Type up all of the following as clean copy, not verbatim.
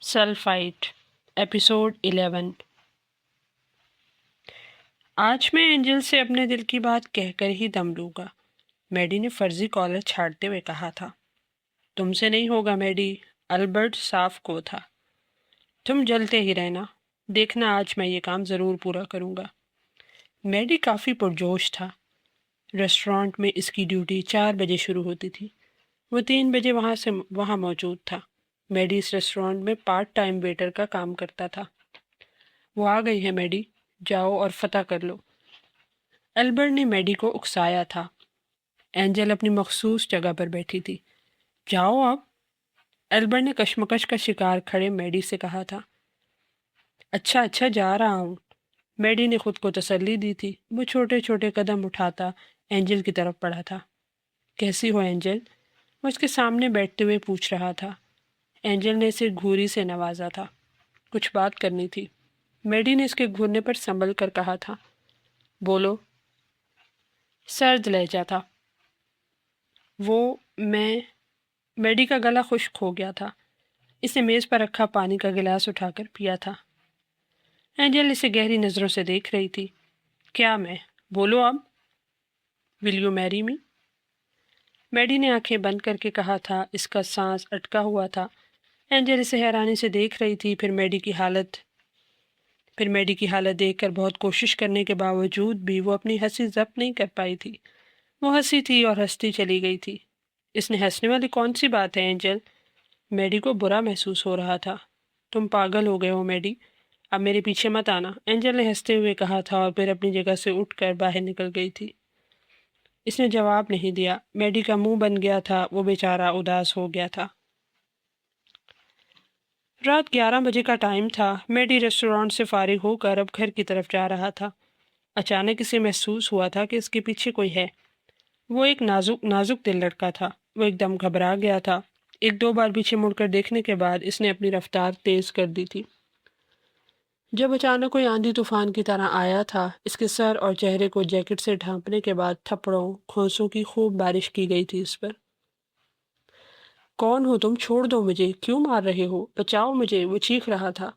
سلفائٹ episode 11۔ آج میں Angel سے اپنے دل کی بات کہہ کر ہی دم لوں گا، میڈی نے فرضی کالر چھاڑتے ہوئے کہا تھا۔ تم سے نہیں ہوگا میڈی، البرٹ صاف کو تھا۔ تم جلتے ہی رہنا، دیکھنا آج میں یہ کام ضرور پورا کروں گا۔ میڈی کافی پرجوش تھا۔ ریسٹورانٹ میں اس کی ڈیوٹی 4 بجے شروع ہوتی تھی۔ وہ 3 بجے وہاں موجود تھا۔ میڈی اس ریسٹورانٹ میں پارٹ ٹائم ویٹر کا کام کرتا تھا۔ وہ آ گئی ہے میڈی، جاؤ اور فتح کر لو۔ البرٹ نے میڈی کو اکسایا تھا۔ اینجل اپنی مخصوص جگہ پر بیٹھی تھی۔ جاؤ اب، البرٹ نے کشمکش کا شکار کھڑے میڈی سے کہا تھا۔ اچھا جا رہا ہوں، میڈی نے خود کو تسلی دی تھی۔ وہ چھوٹے چھوٹے قدم اٹھاتا اینجل کی طرف بڑھا تھا۔ کیسی ہو اینجل؟ وہ اس کے سامنے بیٹھتے ہوئے پوچھ رہا تھا۔ اینجل نے اسے گھوری سے نوازا تھا۔ کچھ بات کرنی تھی۔ میڈی نے اس کے گھورنے پر سنبھل کر کہا تھا۔ بولو۔ سرد لہجہ تھا۔ میڈی کا گلا خشک ہو گیا تھا۔ اس نے میز پر رکھا پانی کا گلاس اٹھا کر پیا تھا۔ اینجل اسے گہری نظروں سے دیکھ رہی تھی۔ کیا میں؟ بولو اب۔ ول یو میری می؟ میڈی نے آنکھیں بند کر کے کہا تھا۔ اس کا سانس اٹکا ہوا تھا۔ اینجل اسے حیرانی سے دیکھ رہی تھی۔ پھر میڈی کی حالت دیکھ کر بہت کوشش کرنے کے باوجود بھی وہ اپنی ہنسی ضبط نہیں کر پائی تھی۔ وہ ہنسی تھی اور ہنستی چلی گئی تھی۔ اس نے ہنسنے والی کون سی بات ہے اینجل؟ میڈی کو برا محسوس ہو رہا تھا۔ تم پاگل ہو گئے ہو میڈی، اب میرے پیچھے مت آنا، اینجل نے ہنستے ہوئے کہا تھا اور پھر اپنی جگہ سے اٹھ کر باہر نکل گئی تھی۔ اس نے جواب نہیں دیا۔ میڈی کا منہ بن گیا تھا۔ وہ بیچارہ اداس ہو گیا تھا۔ رات 11 بجے کا ٹائم تھا۔ میڈی ریسٹورانٹ سے فارغ ہو کر اب گھر کی طرف جا رہا تھا۔ اچانک اسے محسوس ہوا تھا کہ اس کے پیچھے کوئی ہے۔ وہ ایک نازک دل لڑکا تھا۔ وہ ایک دم گھبرا گیا تھا۔ 1-2 بار پیچھے مڑ کر دیکھنے کے بعد اس نے اپنی رفتار تیز کر دی تھی۔ جب اچانک کوئی آندھی طوفان کی طرح آیا تھا، اس کے سر اور چہرے کو جیکٹ سے ڈھانپنے کے بعد تھپڑوں، کھونسوں کی خوب بارش کی گئی تھی اس پر۔ کون ہو تم؟ چھوڑ دو مجھے، کیوں مار رہے ہو؟ بچاؤ مجھے، وہ چیخ رہا تھا۔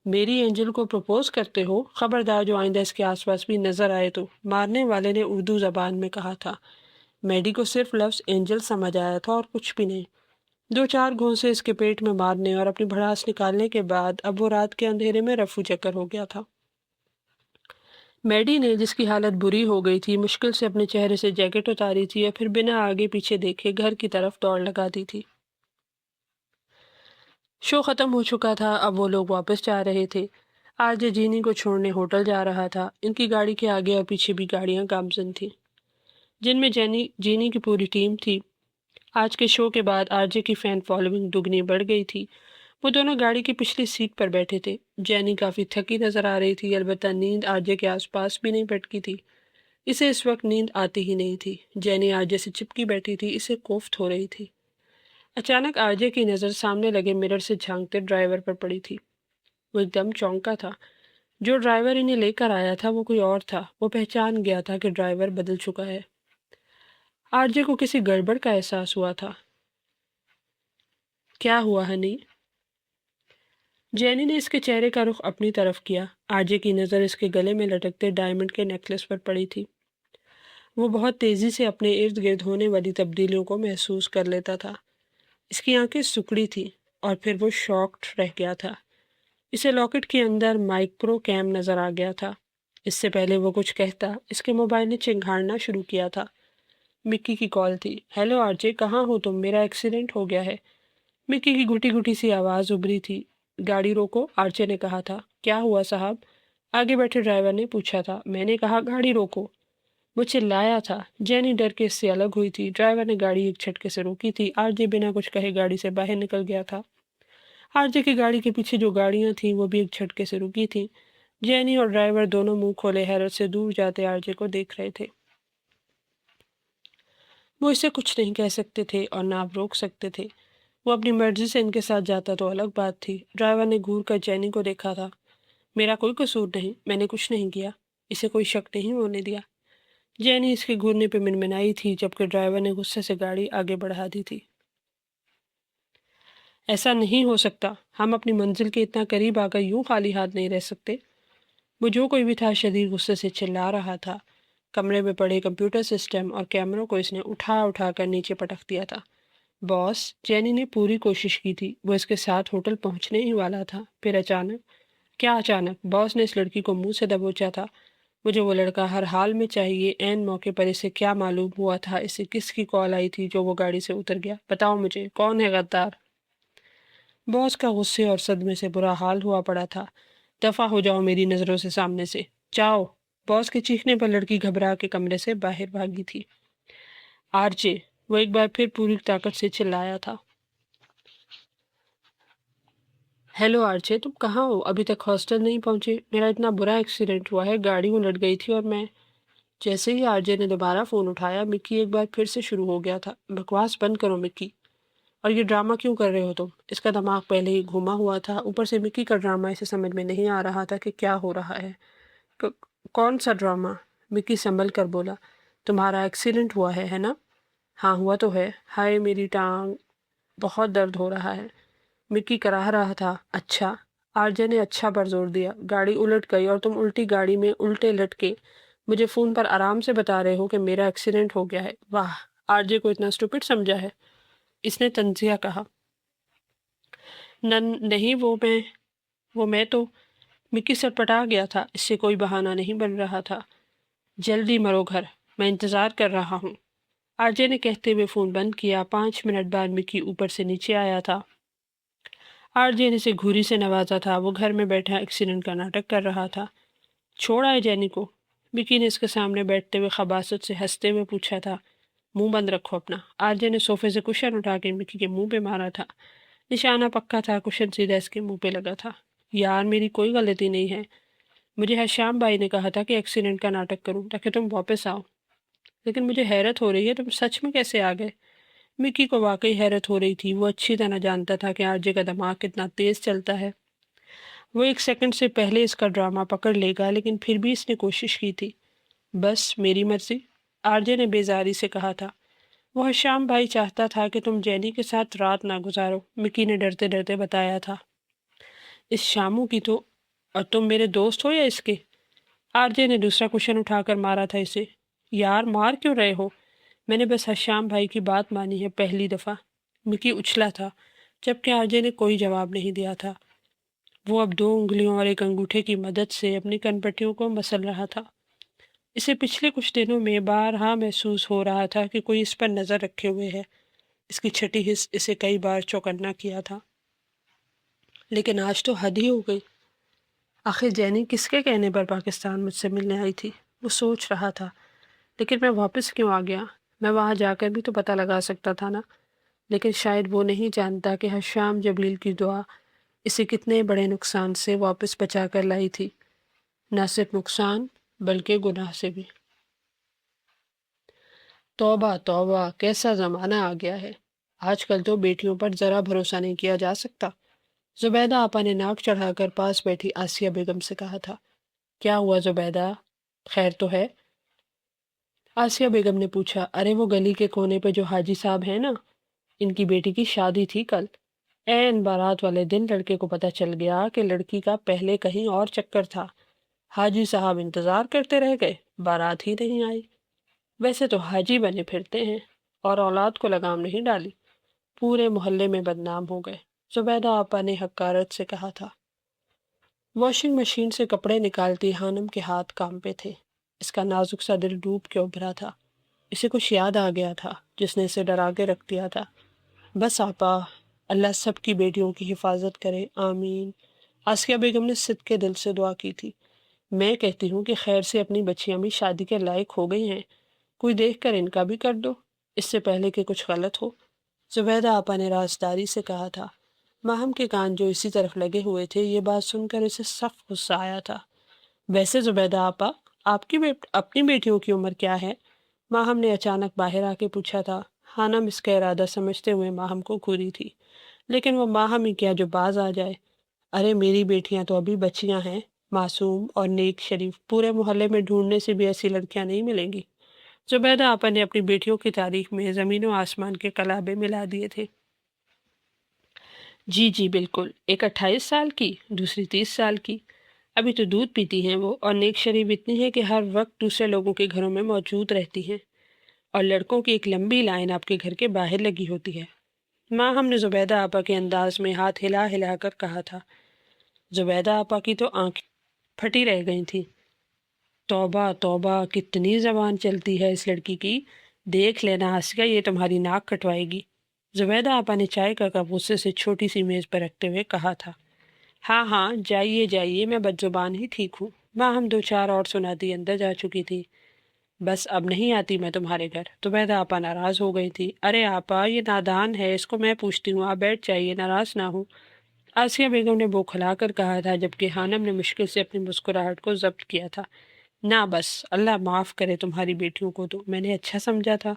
میری اینجل کو پروپوز کرتے ہو؟ خبردار جو آئندہ اس کے آس پاس بھی نظر آئے تو، مارنے والے نے اردو زبان میں کہا تھا۔ میڈی کو صرف لفظ اینجل سمجھ آیا تھا اور کچھ بھی نہیں۔ 2-4 گھونسے اس کے پیٹ میں مارنے اور اپنی بھڑاس نکالنے کے بعد اب وہ رات کے اندھیرے میں رفو چکر ہو گیا تھا۔ میڈی نے، جس کی حالت بری ہو گئی تھی، مشکل سے اپنے چہرے سے جیکٹ اتاری تھی اور پھر بنا آگے پیچھے دیکھے گھر کی طرف دوڑ لگا دی تھی۔ شو ختم ہو چکا تھا۔ اب وہ لوگ واپس جا رہے تھے۔ آج جینی کو چھوڑنے ہوٹل جا رہا تھا۔ ان کی گاڑی کے آگے اور پیچھے بھی گاڑیاں گامزن تھیں، جن میں جینی کی پوری ٹیم تھی۔ آج کے شو کے بعد آرجے کی فین فالوئنگ دگنی بڑھ گئی تھی۔ وہ دونوں گاڑی کی پچھلی سیٹ پر بیٹھے تھے۔ جینی کافی تھکی نظر آ رہی تھی، البتہ نیند آرجے کے آس پاس بھی نہیں بھٹکی تھی۔ اسے اس وقت نیند آتی ہی نہیں تھی۔ جینی آرجے سے چپکی بیٹھی تھی، اسے کوفت ہو رہی تھی۔ اچانک آرجے کی نظر سامنے لگے مرر سے جھانکتے ڈرائیور پر پڑی تھی۔ وہ ایک دم چونکا تھا۔ جو ڈرائیور انہیں لے کر آیا تھا وہ کوئی اور تھا۔ وہ پہچان گیا تھا کہ ڈرائیور بدل چکا ہے۔ آرجے کو کسی گڑبڑ کا احساس ہوا تھا۔ کیا ہوا ہنی؟ جینی نے اس کے چہرے کا رخ اپنی طرف کیا۔ آرجے کی نظر اس کے گلے میں لٹکتے ڈائمنڈ کے نیکلس پر پڑی تھی۔ وہ بہت تیزی سے اپنے ارد گرد ہونے والی تبدیلیوں کو محسوس کر لیتا تھا۔ اس کی آنکھیں سکڑی تھیں اور پھر وہ شاکڈ رہ گیا تھا۔ اسے لاکٹ کے اندر مائکرو کیم نظر آ گیا تھا۔ اس سے پہلے وہ کچھ کہتا، اس کے موبائل نے چنگھاڑنا شروع کیا تھا۔ مکی کی کال تھی۔ ہیلو آرجے، کہاں ہو تم؟ میرا ایکسیڈنٹ ہو گیا ہے۔ مکی کی گھٹی گھٹی سی آواز ابھری تھی۔ گاڑی روکو، آرچے نے کہا تھا۔ کیا ہوا صاحب؟ آگے بیٹھے ڈرائیور نے پوچھا تھا۔ میں نے کہا گاڑی روکو، وہ چلایا تھا۔ جینی ڈر کے اس سے الگ ہوئی تھی۔ ڈرائیور نے گاڑی ایک جھٹکے سے روکی تھی۔ آرجے بنا کچھ کہے گاڑی سے باہر نکل گیا تھا۔ آرجے کی گاڑی کے پیچھے جو گاڑیاں تھیں وہ بھی ایک جھٹکے سے رکی تھیں۔ جینی اور ڈرائیور دونوں منہ کھولے حیرت سے دور جاتے آرجے کو دیکھ رہے تھے۔ وہ اسے کچھ نہیں کہہ سکتے تھے اور نہ روک سکتے تھے۔ وہ اپنی مرضی سے ان کے ساتھ جاتا تو الگ بات تھی۔ ڈرائیور نے گھور کر جینی کو دیکھا تھا۔ میرا کوئی قصور نہیں، میں نے کچھ نہیں کیا، اسے کوئی شک نہیں ہونے دیا۔ جینی اس کے گھورنے پہ منمنائی تھی، جبکہ ڈرائیور نے غصے سے گاڑی آگے بڑھا دی تھی۔ ایسا نہیں ہو سکتا، ہم اپنی منزل کے اتنا قریب آ کر یوں خالی ہاتھ نہیں رہ سکتے۔ وہ جو کوئی بھی تھا شدید غصے سے چلا رہا تھا۔ کمرے میں پڑے کمپیوٹر سسٹم اور کیمروں کو اس نے اٹھا اٹھا کر نیچے پٹک دیا تھا۔ باس، جینی نے پوری کوشش کی تھی، وہ اس کے ساتھ ہوٹل پہنچنے ہی والا تھا، پھر اچانک باس نے اس لڑکی کو منہ سے دبوچا تھا۔ مجھے وہ لڑکا ہر حال میں چاہیے، عین موقع پر اسے کیا معلوم ہوا تھا، اسے کس کی کال آئی تھی جو وہ گاڑی سے اتر گیا؟ بتاؤ مجھے، کون ہے غدار؟ باس کا غصے اور صدمے سے برا حال ہوا پڑا تھا۔ دفع ہو جاؤ میری نظروں سے، سامنے سے جاؤ۔ باس کے چیخنے پر لڑکی گھبرا کے کمرے سے باہر بھاگی تھی۔ آرچے، وہ ایک بار پھر پوری طاقت سے چلایا تھا۔ ہیلو آرچے، تم کہاں ہو؟ ابھی تک ہاسٹل نہیں پہنچے؟ میرا اتنا برا ایکسیڈنٹ ہوا ہے، گاڑی الٹ گئی تھی اور میں… جیسے ہی آرجے نے دوبارہ فون اٹھایا، مکی ایک بار پھر سے شروع ہو گیا تھا۔ بکواس بند کرو مکی، اور یہ ڈرامہ کیوں کر رہے ہو تم؟ اس کا دماغ پہلے ہی گھوما ہوا تھا، اوپر سے مکی کا ڈرامہ اسے سمجھ میں نہیں آ رہا تھا کہ کیا ہو رہا ہے۔ کون سا ڈرامہ؟ مکی سنبھل کر بولا۔ تمہارا ایکسیڈنٹ ہوا ہے نا؟ ہاں ہوا تو ہے۔ ہائے میری ٹانگ، بہت درد ہو رہا ہے۔ مکی کراہ رہا تھا۔ اچھا؟ آرجے نے اچھا پر زور دیا۔ گاڑی الٹ گئی اور تم الٹی گاڑی میں الٹے لٹکے مجھے فون پر آرام سے بتا رہے ہو کہ میرا ایکسیڈنٹ ہو گیا ہے۔ واہ، آرجے کو اتنا اسٹوپڈ سمجھا ہے؟ اس نے تنزیہ کہا۔ نہیں، وہ میں تو… مکی سٹپٹا گیا تھا، اس سے کوئی بہانہ نہیں بن رہا تھا۔ جلدی مرو گھر، میں انتظار کر رہا ہوں، آرجے نے کہتے ہوئے فون بند کیا۔ 5 منٹ بعد مکی اوپر سے نیچے آیا تھا۔ آرجے نے اسے گھوری سے نوازا تھا، وہ گھر میں بیٹھا ایکسیڈنٹ کا ناٹک کر رہا تھا۔ چھوڑ آئے جینی کو؟ مکی نے اس کے سامنے بیٹھتے ہوئے خباثت سے ہنستے ہوئے پوچھا تھا۔ منہ بند رکھو اپنا۔ آرجے نے صوفے سے کشن اٹھا کے مکی کے منہ پہ مارا تھا۔ نشانہ پکا تھا، کشن سیدھا اس کے منہ پہ لگا تھا۔ یار میری کوئی غلطی نہیں ہے، مجھے حشام بھائی نے کہا تھا کہ ایکسیڈنٹ کا ناٹک کروں تاکہ تم واپس آؤ، لیکن مجھے حیرت ہو رہی ہے تم سچ میں کیسے آ گئے؟ مکی کو واقعی حیرت ہو رہی تھی، وہ اچھی طرح جانتا تھا کہ آرجے کا دماغ کتنا تیز چلتا ہے۔ وہ 1 سیکنڈ سے پہلے اس کا ڈرامہ پکڑ لے گا، لیکن پھر بھی اس نے کوشش کی تھی۔ بس میری مرضی، آرجے نے بیزاری سے کہا تھا۔ وہ حشام بھائی چاہتا تھا کہ تم جینی کے ساتھ رات نہ گزارو، مکی نے ڈرتے ڈرتے بتایا تھا۔ اس شامو کی تو… اور تم میرے دوست ہو یا اس کے؟ آرجے نے دوسرا کوشچن اٹھا کر مارا تھا اسے۔ یار مار کیوں رہے ہو؟ میں نے بس حشام بھائی کی بات مانی ہے، پہلی دفعہ۔ مکی اچھلا تھا، جبکہ آرجے نے کوئی جواب نہیں دیا تھا۔ وہ اب 2 انگلیوں اور ایک انگوٹھے کی مدد سے اپنی کنپٹیوں کو مسل رہا تھا۔ اسے پچھلے کچھ دنوں میں بارہا محسوس ہو رہا تھا کہ کوئی اس پر نظر رکھے ہوئے ہے۔ اس کی چھٹی حس اسے کئی بار چوکنا کیا تھا، لیکن آج تو حد ہی ہو گئی۔ آخر جینی کس کے کہنے پر پاکستان مجھ سے ملنے آئی تھی؟ وہ سوچ رہا تھا۔ لیکن میں واپس کیوں آ گیا؟ میں وہاں جا کر بھی تو پتہ لگا سکتا تھا نا۔ لیکن شاید وہ نہیں جانتا کہ حشام جبلیل کی دعا اسے کتنے بڑے نقصان سے واپس بچا کر لائی تھی، نہ صرف نقصان بلکہ گناہ سے بھی۔ توبہ توبہ، کیسا زمانہ آ گیا ہے! آج کل تو بیٹیوں پر ذرا بھروسہ نہیں کیا جا سکتا۔ زبیدہ آپا نے ناک چڑھا کر پاس بیٹھی آسیہ بیگم سے کہا تھا۔ کیا ہوا زبیدہ، خیر تو ہے؟ آسیہ بیگم نے پوچھا۔ ارے وہ گلی کے کونے پہ جو حاجی صاحب ہیں نا، ان کی بیٹی کی شادی تھی کل۔ عین بارات والے دن لڑکے کو پتہ چل گیا کہ لڑکی کا پہلے کہیں اور چکر تھا۔ حاجی صاحب انتظار کرتے رہ گئے، بارات ہی نہیں آئی۔ ویسے تو حاجی بنے پھرتے ہیں اور اولاد کو لگام نہیں ڈالی، پورے محلے میں بدنام ہو گئے، زبیدہ آپا نے حقارت سے کہا تھا۔ واشنگ مشین سے کپڑے نکالتی خانم کے ہاتھ کام پہ تھے۔ اس کا نازک سا دل ڈوب کے ابھرا تھا۔ اسے کچھ یاد آ گیا تھا جس نے اسے ڈرا کے رکھ دیا تھا۔ بس آپا، اللہ سب کی بیٹیوں کی حفاظت کرے، آمین۔ آسیہ بیگم نے صدقے دل سے دعا کی تھی۔ میں کہتی ہوں کہ خیر سے اپنی بچیاں بھی شادی کے لائق ہو گئی ہیں، کوئی دیکھ کر ان کا بھی کر دو، اس سے پہلے کہ کچھ غلط ہو، زبیدہ آپا نے رازداری سے کہا تھا۔ ماہم کے کان جو اسی طرف لگے ہوئے تھے، یہ بات سن کر اسے سخت غصہ آیا تھا۔ ویسے زبیدہ آپا، آپ کی اپنی بیٹیوں کی عمر کیا ہے؟ ماہم نے اچانک باہر آ کے پوچھا تھا۔ خانم اس کا ارادہ سمجھتے ہوئے ماہم کو گھوری تھی، لیکن وہ ماہم ہی کیا جو باز آ جائے۔ ارے میری بیٹیاں تو ابھی بچیاں ہیں، معصوم اور نیک شریف، پورے محلے میں ڈھونڈنے سے بھی ایسی لڑکیاں نہیں ملیں گی۔ زبیدہ آپا نے اپنی بیٹیوں کی تاریخ میں زمین و آسمان کے کلابے ملا دیے تھے۔ جی جی بالکل، ایک 28 سال کی، دوسری 30 سال کی۔ ابھی تو دودھ پیتی ہیں وہ، اور نیک شریف اتنی ہے کہ ہر وقت دوسرے لوگوں کے گھروں میں موجود رہتی ہیں، اور لڑکوں کی ایک لمبی لائن آپ کے گھر کے باہر لگی ہوتی ہے۔ ماں ہم نے زبیدہ آپا کے انداز میں ہاتھ ہلا ہلا کر کہا تھا۔ زبیدہ آپا کی تو آنکھیں پھٹی رہ گئی تھیں۔ توبہ توبہ، کتنی زبان چلتی ہے اس لڑکی کی، دیکھ لینا آسیہ، یہ تمہاری ناک کٹوائے گی۔ زبیدہ آپا نے چائے کا کپ غصے سے چھوٹی سی میز پر رکھتے ہوئے کہا تھا۔ ہاں ہاں، جائیے جائیے، میں بد زبان ہی ٹھیک ہوں۔ ماں ہم دو چار اور سناتی اندر جا چکی تھی۔ بس اب نہیں آتی میں تمہارے گھر۔ زبیدہ آپا ناراض ہو گئی تھی۔ ارے آپا، یہ نادان ہے، اس کو میں پوچھتی ہوں، آپ بیٹھ جائیے، ناراض نہ ہوں۔ آسیہ بیگم نے بوکھلا کر کہا تھا، جبکہ خانم نے مشکل سے اپنی مسکراہٹ کو ضبط کیا تھا۔ نہ بس، اللہ معاف کرے تمہاری بیٹیوں کو، تو میں نے اچھا سمجھا تھا۔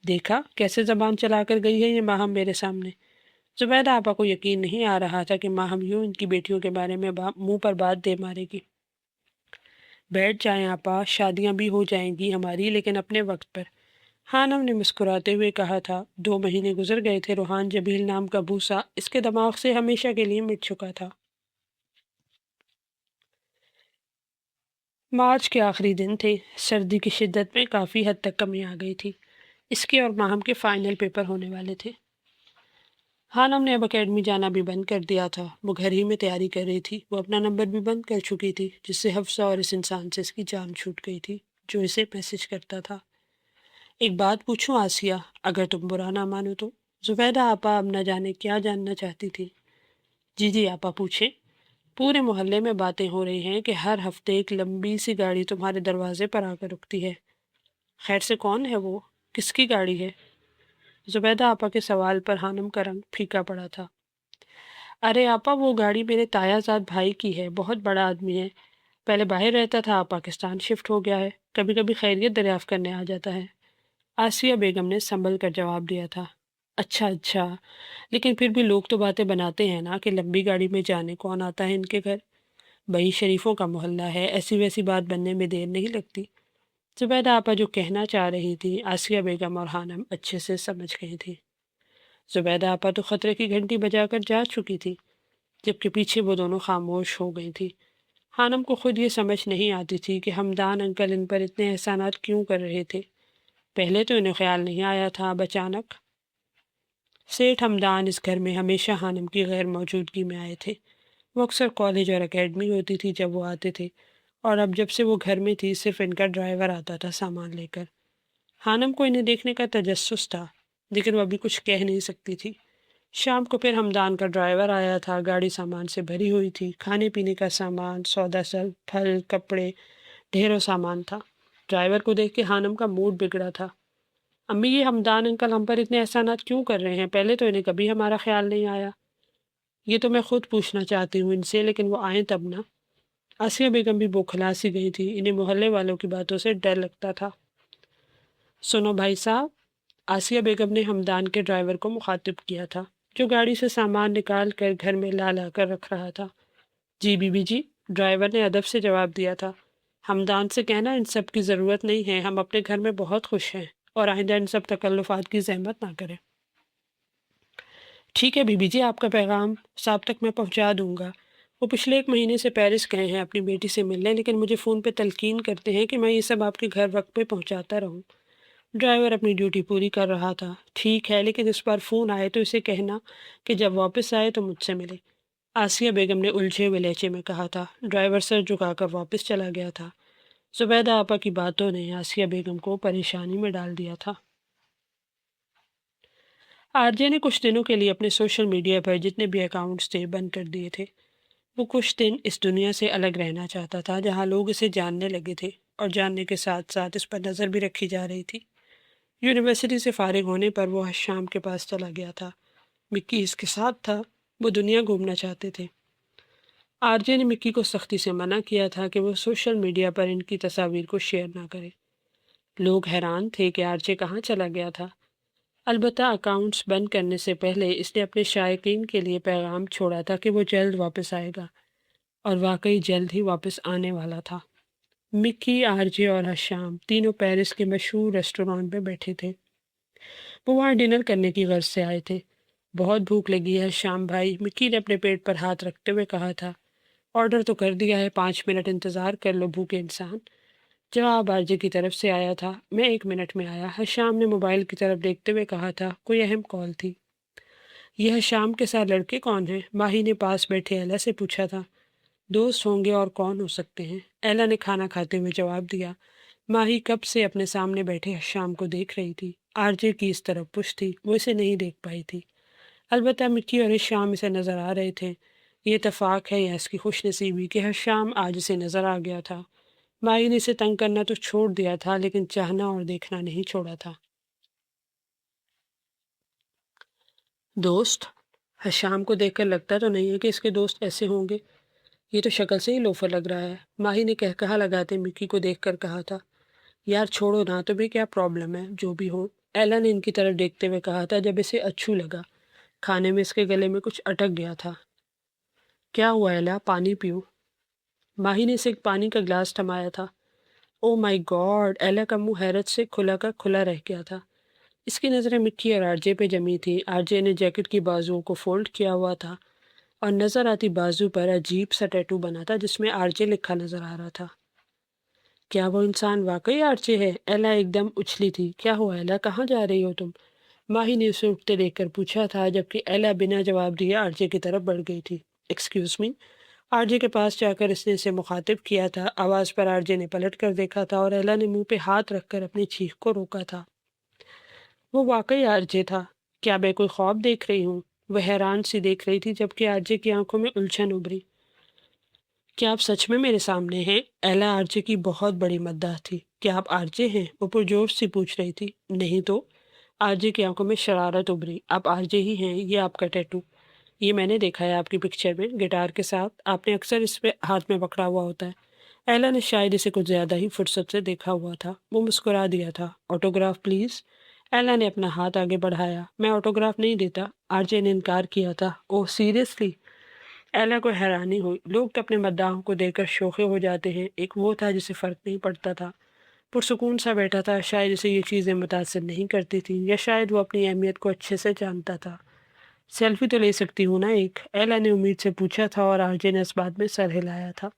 دیکھا کیسے زبان چلا کر گئی ہے یہ ماہم میرے سامنے۔ زبیدہ آپا کو یقین نہیں آ رہا تھا کہ ماہم یوں ان کی بیٹیوں کے بارے میں منہ پر بات دے مارے گی۔ بیٹھ جائیں آپا، شادیاں بھی ہو جائیں گی ہماری، لیکن اپنے وقت پر۔ خانم نے مسکراتے ہوئے کہا تھا۔ 2 مہینے گزر گئے تھے، روحان جبیل نام کا بھوسا اس کے دماغ سے ہمیشہ کے لیے مٹ چکا تھا۔ مارچ کے آخری دن تھے، سردی کی شدت میں کافی حد تک کمی آ گئی تھی۔ اس کے اور ماہم کے فائنل پیپر ہونے والے تھے۔ خانم نے اب اکیڈمی جانا بھی بند کر دیا تھا، وہ گھر ہی میں تیاری کر رہی تھی۔ وہ اپنا نمبر بھی بند کر چکی تھی، جس سے حفصہ اور اس انسان سے اس کی جان چھوٹ گئی تھی جو اسے میسج کرتا تھا۔ ایک بات پوچھوں آسیہ، اگر تم برا نہ مانو تو؟ زبیدہ آپا اب نہ جانے کیا جاننا چاہتی تھی۔ جی جی آپا پوچھیں۔ پورے محلے میں باتیں ہو رہی ہیں کہ ہر ہفتے ایک لمبی سی گاڑی تمہارے دروازے پر آ کر رکتی ہے۔ خیر سے کون ہے وہ؟ کس کی گاڑی ہے؟ زبیدہ آپا کے سوال پر خانم کا رنگ پھیکا پڑا تھا۔ ارے آپا، وہ گاڑی میرے تایا زاد بھائی کی ہے، بہت بڑا آدمی ہے، پہلے باہر رہتا تھا، اب پاکستان شفٹ ہو گیا ہے، کبھی کبھی خیریت دریافت کرنے آ جاتا ہے۔ آسیہ بیگم نے سنبھل کر جواب دیا تھا۔ اچھا اچھا، لیکن پھر بھی لوگ تو باتیں بناتے ہیں نا کہ لمبی گاڑی میں جانے کون آتا ہے ان کے گھر۔ بھائی شریفوں کا محلہ ہے، ایسی ویسی بات بننے میں دیر نہیں لگتی۔ زبیدہ آپا جو کہنا چاہ رہی تھی آسیہ بیگم اور خانم اچھے سے سمجھ گئی تھی۔ زبیدہ آپا تو خطرے کی گھنٹی بجا کر جا چکی تھی، جبکہ پیچھے وہ دونوں خاموش ہو گئی تھی۔ خانم کو خود یہ سمجھ نہیں آتی تھی کہ ہمدان انکل ان پر اتنے احسانات کیوں کر رہے تھے۔ پہلے تو انہیں خیال نہیں آیا تھا، اب اچانک۔ سیٹھ ہمدان اس گھر میں ہمیشہ خانم کی غیر موجودگی میں آئے تھے۔ وہ اکثر کالج اور اکیڈمی ہوتی تھی جب وہ آتے تھے، اور اب جب سے وہ گھر میں تھی صرف ان کا ڈرائیور آتا تھا سامان لے کر۔ خانم کو انہیں دیکھنے کا تجسس تھا، لیکن وہ ابھی کچھ کہہ نہیں سکتی تھی۔ شام کو پھر ہمدان کا ڈرائیور آیا تھا، گاڑی سامان سے بھری ہوئی تھی، کھانے پینے کا سامان، سودا سل، پھل، کپڑے، ڈھیروں سامان تھا۔ ڈرائیور کو دیکھ کے خانم کا موڈ بگڑا تھا۔ امی، یہ ہمدان انکل ہم پر اتنے احسانات کیوں کر رہے ہیں؟ پہلے تو انہیں کبھی ہمارا خیال نہیں آیا۔ یہ تو میں خود پوچھنا چاہتی ہوں ان سے، لیکن وہ آئیں تب نا۔ آسیہ بیگم بھی بوکھلا سی گئی تھی، انہیں محلے والوں کی باتوں سے ڈر لگتا تھا۔ سنو بھائی صاحب، آسیہ بیگم نے ہمدان کے ڈرائیور کو مخاطب کیا تھا، جو گاڑی سے سامان نکال کر گھر میں لا کر رکھ رہا تھا۔ جی بی بی جی، ڈرائیور نے ادب سے جواب دیا تھا۔ ہمدان سے کہنا ان سب کی ضرورت نہیں ہے، ہم اپنے گھر میں بہت خوش ہیں، اور آئندہ ان سب تکلفات کی زحمت نہ کریں۔ ٹھیک ہے بی بی جی، آپ کا پیغام صاحب تک میں پہنچا دوں گا۔ وہ پچھلے 1 مہینے سے پیرس گئے ہیں اپنی بیٹی سے ملنے، لیکن مجھے فون پہ تلقین کرتے ہیں کہ میں یہ سب آپ کے گھر وقت پہ پہنچاتا رہوں۔ ڈرائیور اپنی ڈیوٹی پوری کر رہا تھا۔ ٹھیک ہے، لیکن اس بار فون آئے تو اسے کہنا کہ جب واپس آئے تو مجھ سے ملے، آسیہ بیگم نے الجھے ہوئے لہجے میں کہا تھا۔ ڈرائیور سر جھکا کر واپس چلا گیا تھا۔ زبیدہ آپا کی باتوں نے آسیہ بیگم کو پریشانی میں ڈال دیا تھا۔ آرجے نے کچھ دنوں کے لیے اپنے سوشل میڈیا پر جتنے بھی اکاؤنٹس تھے بند کر دیے تھے۔ وہ کچھ دن اس دنیا سے الگ رہنا چاہتا تھا جہاں لوگ اسے جاننے لگے تھے، اور جاننے کے ساتھ ساتھ اس پر نظر بھی رکھی جا رہی تھی۔ یونیورسٹی سے فارغ ہونے پر وہ شام کے پاس چلا گیا تھا۔ مکی اس کے ساتھ تھا، وہ دنیا گھومنا چاہتے تھے۔ آرجے نے مکی کو سختی سے منع کیا تھا کہ وہ سوشل میڈیا پر ان کی تصاویر کو شیئر نہ کرے۔ لوگ حیران تھے کہ آرجے کہاں چلا گیا تھا۔ البتہ اکاؤنٹس بند کرنے سے پہلے اس نے اپنے شائقین کے لیے پیغام چھوڑا تھا کہ وہ جلد واپس آئے گا، اور واقعی جلد ہی واپس آنے والا تھا۔ مکی، آرجے اور حشام تینوں پیرس کے مشہور ریسٹورانٹ میں بیٹھے تھے۔ وہ وہاں ڈنر کرنے کی غرض سے آئے تھے۔ بہت بھوک لگی ہے شام بھائی، مکی نے اپنے پیٹ پر ہاتھ رکھتے ہوئے کہا تھا۔ آرڈر تو کر دیا ہے، 5 منٹ انتظار کر لو بھوکے انسان۔ جواب آرجے کی طرف سے آیا تھا، میں 1 منٹ میں آیا۔ حشام نے موبائل کی طرف دیکھتے ہوئے کہا تھا، کوئی اہم کال تھی؟ یہ حشام کے ساتھ لڑکے کون ہیں؟ ماہی نے پاس بیٹھے ایلا سے پوچھا تھا۔ دوست ہوں گے اور کون ہو سکتے ہیں؟ ایلا نے کھانا کھاتے ہوئے جواب دیا۔ ماہی کب سے اپنے سامنے بیٹھے حشام کو دیکھ رہی تھی۔ آرجے کی اس طرف پش تھی، وہ اسے نہیں دیکھ پائی تھی۔ البتہ مکی اور حشام اسے نظر آ رہے تھے۔ یہ اتفاق ہے یا اس کی خوش نصیبی کہ حشام آج اسے نظر آ گیا تھا۔ ماہی نے اسے تنگ کرنا تو چھوڑ دیا تھا، لیکن چاہنا اور دیکھنا نہیں چھوڑا تھا۔ دوست؟ حشام کو دیکھ کر لگتا تو نہیں ہے کہ اس کے دوست ایسے ہوں گے۔ یہ تو شکل سے ہی لوفر لگ رہا ہے، ماہی نے کہا لگاتے مکی کو دیکھ کر کہا تھا۔ یار چھوڑو نا، تمہیں کیا پرابلم ہے؟ جو بھی ہو، ایلا نے ان کی طرف دیکھتے ہوئے کہا تھا جب اسے اچھو لگا۔ کھانے میں اس کے گلے میں کچھ اٹک گیا تھا۔ کیا ہوا ایلا؟ پانی پیو۔ ماہی نے اسے ایک پانی کا گلاس تھمایا تھا۔ او مائی گاڈ! ایلا کا منہ حیرت سے کھلا کا کھلا رہ گیا تھا۔ اس کی نظریں مکی اور آرجے پہ جمی تھی۔ آرجے نے جیکٹ کی بازوؤں کو فولڈ کیا ہوا تھا اور نظر آتی بازو پر عجیب سا ٹیٹو بنا تھا جس میں آرجے لکھا نظر آ رہا تھا۔ کیا وہ انسان واقعی آرجے ہے؟ ایلا ایک دم اچھلی تھی۔ کیا ہوا ایلا؟ کہاں جا رہی ہو تم؟ ماہی نے اسے اٹھتے دیکھ کر پوچھا تھا، جبکہ ایلا بنا جواب دیے آرجے کی طرف بڑھ گئی تھی۔ Excuse me? آرجے کے پاس جا کر اس نے اسے مخاطب کیا تھا۔ آواز پر آرجے نے پلٹ کر دیکھا تھا اور ایلا نے منہ پہ ہاتھ رکھ کر اپنی چیخ کو روکا تھا۔ وہ واقعی آرجے تھا۔ کیا میں کوئی خواب دیکھ رہی ہوں؟ وہ حیران سی دیکھ رہی تھی، جبکہ آرجے کی آنکھوں میں الجھن ابھری۔ کیا آپ سچ میں میرے سامنے ہیں؟ ایلا آرجے کی بہت بڑی مداح تھی۔ کیا آپ آرجے ہیں؟ وہ پرجوش سے پوچھ رہی تھی۔ نہیں تو؟ آرجے کی آنکھوں میں شرارت ابھری۔ آپ آرجے ہی ہیں، یہ آپ کا ٹیٹو۔ یہ میں نے دیکھا ہے آپ کی پکچر میں، گٹار کے ساتھ۔ آپ نے اکثر اس پہ ہاتھ میں پکڑا ہوا ہوتا ہے۔ ایلا نے شاید اسے کچھ زیادہ ہی فرصت سے دیکھا ہوا تھا۔ وہ مسکرا دیا تھا۔ Autograph please? ایلا نے اپنا ہاتھ آگے بڑھایا۔ میں آٹوگراف نہیں دیتا، آرجے نے انکار کیا تھا۔ اوہ سیریسلی؟ ایلا کو حیرانی ہوئی۔ لوگ تو اپنے مداحوں کو دیکھ کر شوخے ہو جاتے ہیں، ایک وہ تھا جسے فرق نہیں پڑتا تھا، پرسکون سا بیٹھا تھا۔ شاید اسے یہ چیزیں متاثر نہیں کرتی تھیں، یا شاید وہ اپنی اہمیت کو اچھے سے جانتا تھا۔ سیلفی تو لے سکتی ہوں نا ایک؟ ایلا نے امید سے پوچھا تھا اور آرجے نے اس بات میں سر ہلایا تھا۔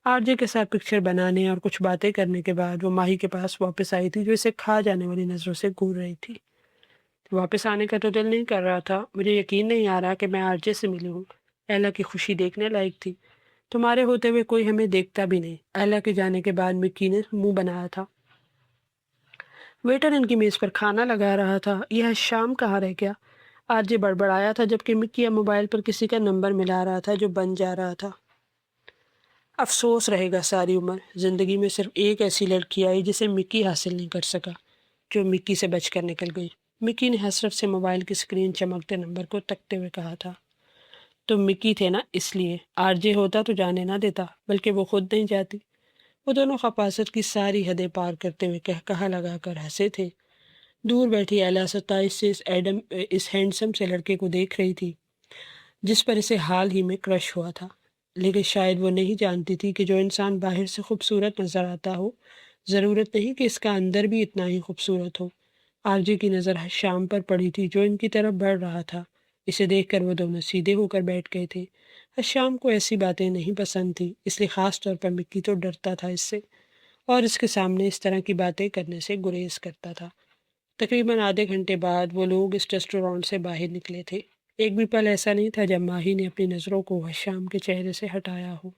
آرجے کے ساتھ پکچر بنانے اور کچھ باتیں کرنے کے بعد وہ ماہی کے پاس واپس آئی تھی، جو اسے کھا جانے والی نظروں سے گھور رہی تھی۔ واپس آنے کا تو دل نہیں کر رہا تھا، مجھے یقین نہیں آ رہا کہ میں آرجے سے ملی ہوں۔ ایلا کی خوشی دیکھنے لائق تھی۔ تمہارے ہوتے ہوئے کوئی ہمیں دیکھتا بھی نہیں۔ ایلا کے جانے کے بعد مکی نے منہ بنایا تھا۔ ویٹر ان کی میز پر کھانا لگا رہا تھا۔ یہ شام کہاں رہ گیا؟ آرجے بڑبڑایا تھا، جبکہ مکی اب موبائل پر کسی کا نمبر ملا رہا تھا جو بن جا رہا تھا۔ افسوس رہے گا ساری عمر، زندگی میں صرف ایک ایسی لڑکی آئی جسے مکی حاصل نہیں کر سکا، جو مکی سے بچ کر نکل گئی۔ مکی نے حسرت سے موبائل کی اسکرین چمکتے نمبر کو تکتے ہوئے کہا تھا۔ تم مکی تھے نا، اس لیے آرجے ہوتا تو جانے نہ دیتا، بلکہ وہ خود نہیں جاتی۔ وہ دونوں خپاست کی ساری حدیں پار کرتے ہوئے کہا لگا کر ہنسے تھے۔ دور بیٹھی ایلا ستائش سے اس ہینڈسم سے لڑکے کو دیکھ رہی تھی جس پر اسے حال ہی میں کرش ہوا تھا، لیکن شاید وہ نہیں جانتی تھی کہ جو انسان باہر سے خوبصورت نظر آتا ہو، ضرورت نہیں کہ اس کا اندر بھی اتنا ہی خوبصورت ہو۔ آرجے کی نظر شام پر پڑی تھی جو ان کی طرف بڑھ رہا تھا۔ اسے دیکھ کر وہ دونوں سیدھے ہو کر بیٹھ گئے تھے۔ شام کو ایسی باتیں نہیں پسند تھی، اس لیے خاص طور پر مکی تو ڈرتا تھا اس سے، اور اس کے سامنے اس طرح کی باتیں کرنے سے گریز کرتا تھا۔ تقریباً آدھے گھنٹے بعد وہ لوگ اس ریسٹورانٹ سے باہر نکلے تھے۔ ایک بھی پل ایسا نہیں تھا جب ماہی نے اپنی نظروں کو حشام کے چہرے سے ہٹایا ہو۔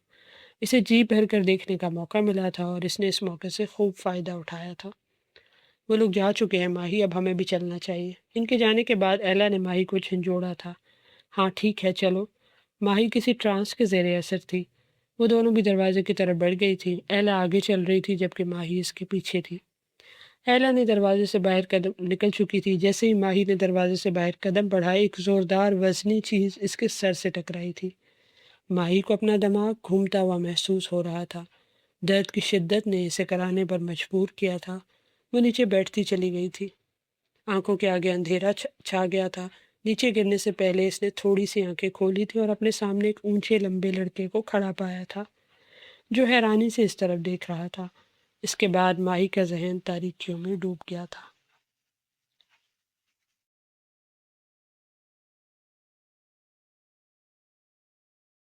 اسے جی بھر کر دیکھنے کا موقع ملا تھا اور اس نے اس موقع سے خوب فائدہ اٹھایا تھا۔ وہ لوگ جا چکے ہیں ماہی، اب ہمیں بھی چلنا چاہیے۔ ان کے جانے کے بعد ایلا نے ماہی کو جھنجھوڑا تھا۔ ہاں ٹھیک ہے چلو۔ ماہی کسی ٹرانس کے زیر اثر تھی۔ وہ دونوں بھی دروازے کی طرف بڑھ گئی تھی۔ ایلا آگے چل رہی تھی جبکہ ماہی اس کے پیچھے تھی۔ ایلا نے دروازے سے باہر قدم نکل چکی تھی۔ جیسے ہی ماہی نے دروازے سے باہر قدم بڑھائے، ایک زوردار وزنی چیز اس کے سر سے ٹکرائی تھی۔ ماہی کو اپنا دماغ گھومتا ہوا محسوس ہو رہا تھا۔ درد کی شدت نے اسے کرانے پر مجبور کیا تھا۔ وہ نیچے بیٹھتی چلی گئی تھی۔ آنکھوں کے آگے اندھیرا چھا گیا تھا۔ نیچے گرنے سے پہلے اس نے تھوڑی سی آنکھیں کھولی تھی اور اپنے سامنے ایک اونچے لمبے لڑکے کو کھڑا پایا تھا جو حیرانی سے اس طرف دیکھ رہا تھا۔ اس کے بعد ماہی کا ذہن تاریکیوں میں ڈوب گیا تھا۔